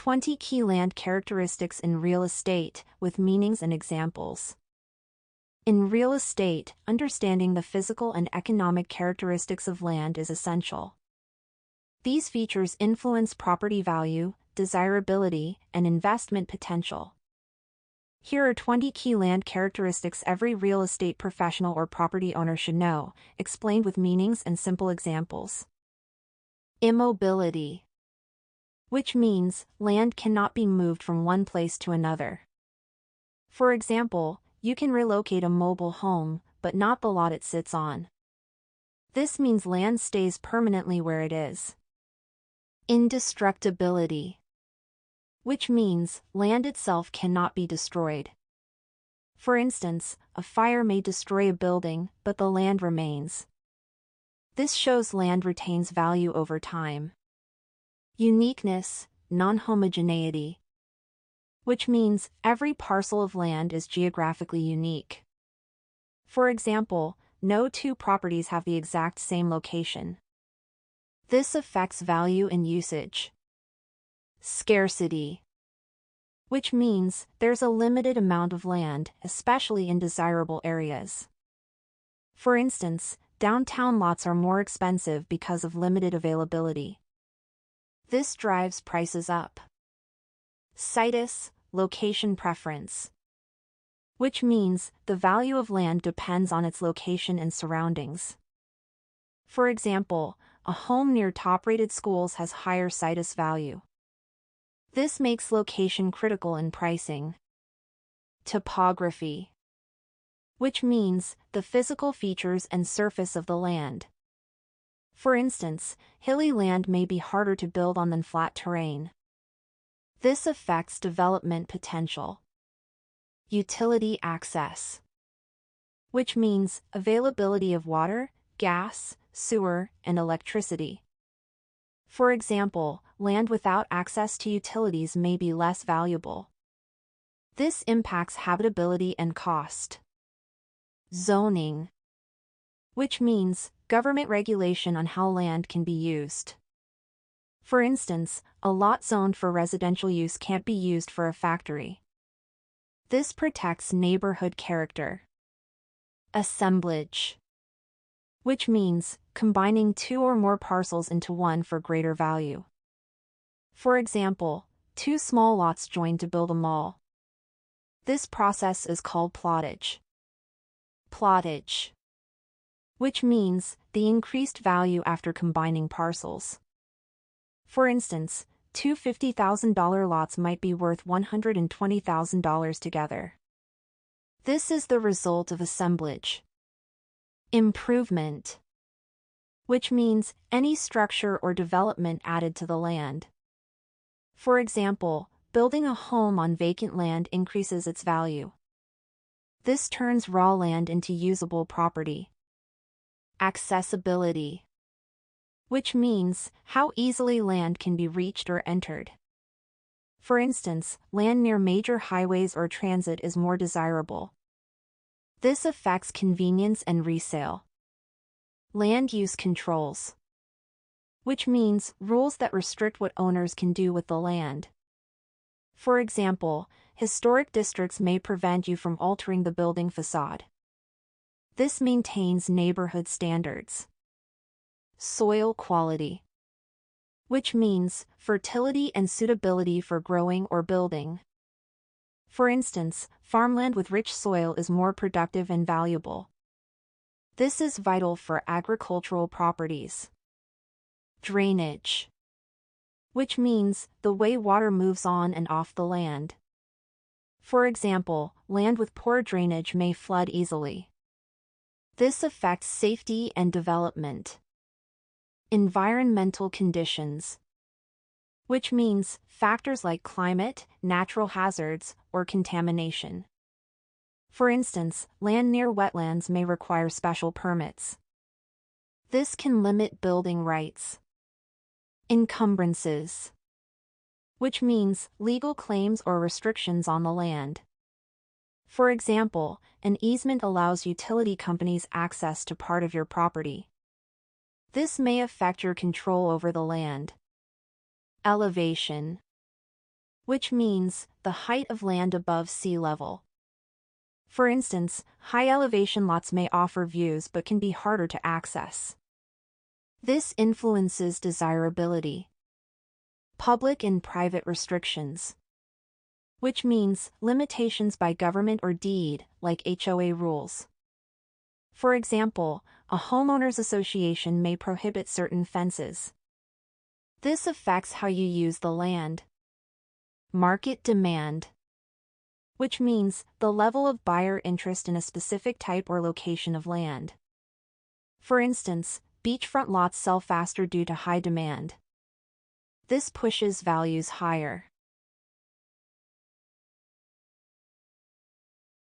20 Key Land Characteristics in Real Estate, with meanings and examples. In real estate, understanding the physical and economic characteristics of land is essential. These features influence property value, desirability, and investment potential. Here are 20 key land characteristics every real estate professional or property owner should know, explained with meanings and simple examples. Immobility, which means land cannot be moved from one place to another. For example, you can relocate a mobile home, but not the lot it sits on. This means land stays permanently where it is. Indestructibility, which means land itself cannot be destroyed. For instance, a fire may destroy a building, but the land remains. This shows land retains value over time. Uniqueness, non-homogeneity, which means every parcel of land is geographically unique. For example, no two properties have the exact same location. This affects value and usage. Scarcity, which means there's a limited amount of land, especially in desirable areas. For instance, downtown lots are more expensive because of limited availability. This drives prices up. Situs, location preference, which means the value of land depends on its location and surroundings. For example, a home near top-rated schools has higher situs value. This makes location critical in pricing. Topography, which means the physical features and surface of the land. For instance, hilly land may be harder to build on than flat terrain. This affects development potential. Utility access, which means availability of water, gas, sewer, and electricity. For example, land without access to utilities may be less valuable. This impacts habitability and cost. Zoning, which means government regulation on how land can be used. For instance, a lot zoned for residential use can't be used for a factory. This protects neighborhood character. Assemblage, which means combining two or more parcels into one for greater value. For example, two small lots join to build a mall. This process is called plottage. Plottage, which means the increased value after combining parcels. For instance, two $50,000 lots might be worth $120,000 together. This is the result of assemblage. Improvement, which means any structure or development added to the land. For example, building a home on vacant land increases its value. This turns raw land into usable property. Accessibility, which means how easily land can be reached or entered. For instance, land near major highways or transit is more desirable. This affects convenience and resale. Land use controls, which means rules that restrict what owners can do with the land. For example, historic districts may prevent you from altering the building facade. This maintains neighborhood standards. Soil quality, which means fertility and suitability for growing or building. For instance, farmland with rich soil is more productive and valuable. This is vital for agricultural properties. Drainage, which means the way water moves on and off the land. For example, land with poor drainage may flood easily. This affects safety and development. Environmental conditions, which means factors like climate, natural hazards, or contamination. For instance, land near wetlands may require special permits. This can limit building rights. Encumbrances, which means legal claims or restrictions on the land. For example, an easement allows utility companies access to part of your property. This may affect your control over the land. Elevation, which means the height of land above sea level. For instance, high elevation lots may offer views but can be harder to access. This influences desirability. Public and private restrictions, which means limitations by government or deed, like HOA rules. For example, a homeowners association may prohibit certain fences. This affects how you use the land. Market demand, which means the level of buyer interest in a specific type or location of land. For instance, beachfront lots sell faster due to high demand. This pushes values higher.